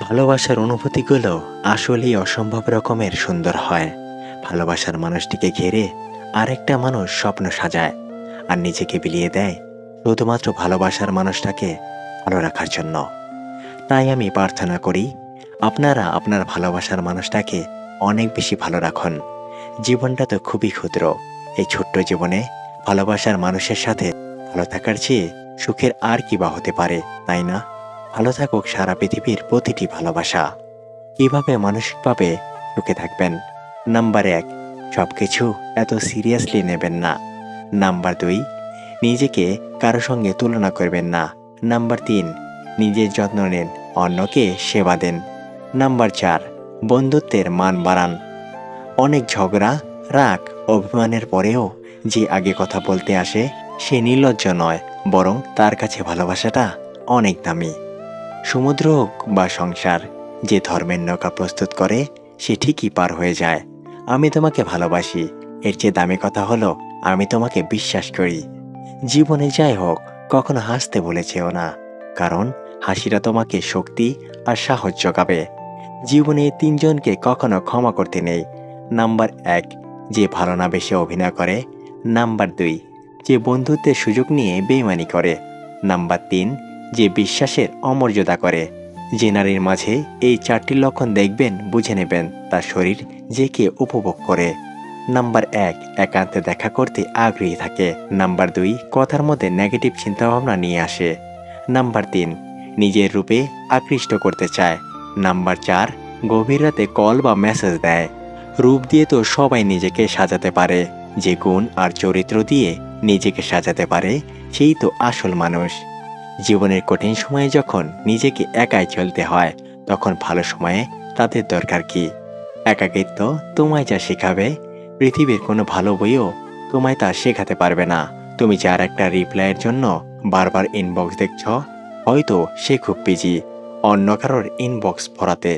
ভালোবাসার অনুভূতিগুলো আসলেই অসম্ভব রকমের সুন্দর হয়। ভালোবাসার মানুষটিকে ঘিরে আরেকটা মানুষ স্বপ্ন সাজায় আর নিজেকে বিলিয়ে দেয় শুধুমাত্র ভালোবাসার মানুষটাকে ভালো রাখার জন্য। তাই আমি প্রার্থনা করি আপনারা আপনার ভালোবাসার মানুষটাকে অনেক বেশি ভালো রাখুন। জীবনটা তো খুবই ক্ষুদ্র। এই ছোট্ট জীবনে ভালোবাসার মানুষের সাথে ভালো থাকার চেয়ে সুখের আর কি বা হতে পারে, তাই না? ভালো থাকুক সারা পৃথিবীর প্রতিটি ভালোবাসা। কিভাবে মানসিকভাবে সুখে থাকবেন? নাম্বার ১, সবকিছু এত সিরিয়াসলি নেবেন না। নাম্বার ২, নিজেকে কারো সঙ্গে তুলনা করবেন না। নাম্বার ৩, নিজের যত্ন নিন, অন্যকে সেবা দেন। নাম্বার ৪, বন্ধুত্বের মান বাড়ান। অনেক ঝগড়া, রাগ, অভিমানের পরেও যে আগে কথা বলতে আসে সে নির্লজ্জ নয়, বরং তার কাছে ভালোবাসাটা অনেক দামি। সমুদ্র হোক বা সংসার, যে ধর্মের নৌকা প্রস্তুত করে সে ঠিকই পার হয়ে যায়। আমি তোমাকে ভালোবাসি, এর চেয়ে দামি কথা হলো আমি তোমাকে বিশ্বাস করি। জীবনে যাই হোক, কখনো হাসতে ভুলে যেও না, কারণ হাসিটা তোমাকে শক্তি আর সাহস যোগাবে। জীবনে এই তিনজনকে কখনো ক্ষমা করতে নেই। নাম্বার ১, যে ভালো না বেশে অভিনয় করে। নাম্বার ২, যে বন্ধুত্বের সুযোগ নিয়ে বেইমানি করে। নাম্বার ৩, যে বিশ্বাসের অমর্যাদা করে। যে নারীর মাঝে এই ৪টি লক্ষণ দেখবেন, বুঝে নেবেন তার শরীর যে কে উপভোগ করে। নাম্বার ১, একান্তে দেখা করতে আগ্রহী থাকে। নাম্বার ২, কথার মধ্যে নেগেটিভ চিন্তাভাবনা নিয়ে আসে। নাম্বার ৩, নিজের রূপে আকৃষ্ট করতে চায়। নাম্বার ৪, গভীর রাতে কল বা মেসেজ দেয়। রূপ দিয়ে তো সবাই নিজেকে সাজাতে পারে, যে গুণ আর চরিত্র দিয়ে নিজেকে সাজাতে পারে সেই তো আসল মানুষ। জীবনের কঠিন সময়ে যখন নিজেকে একাই চলতে হয়, তখন ভালো সময়ে তাদের দরকার কি? একাকিত্ব তোমায় যা শেখাবে, পৃথিবীর কোনো ভালো বইও তোমায় তা শেখাতে পারবে না। তুমি যার একটা রিপ্লাইয়ের জন্য বারবার ইনবক্স দেখছ, হয়তো সে খুব বিজি অন্য কারোর ইনবক্স ভরাতে।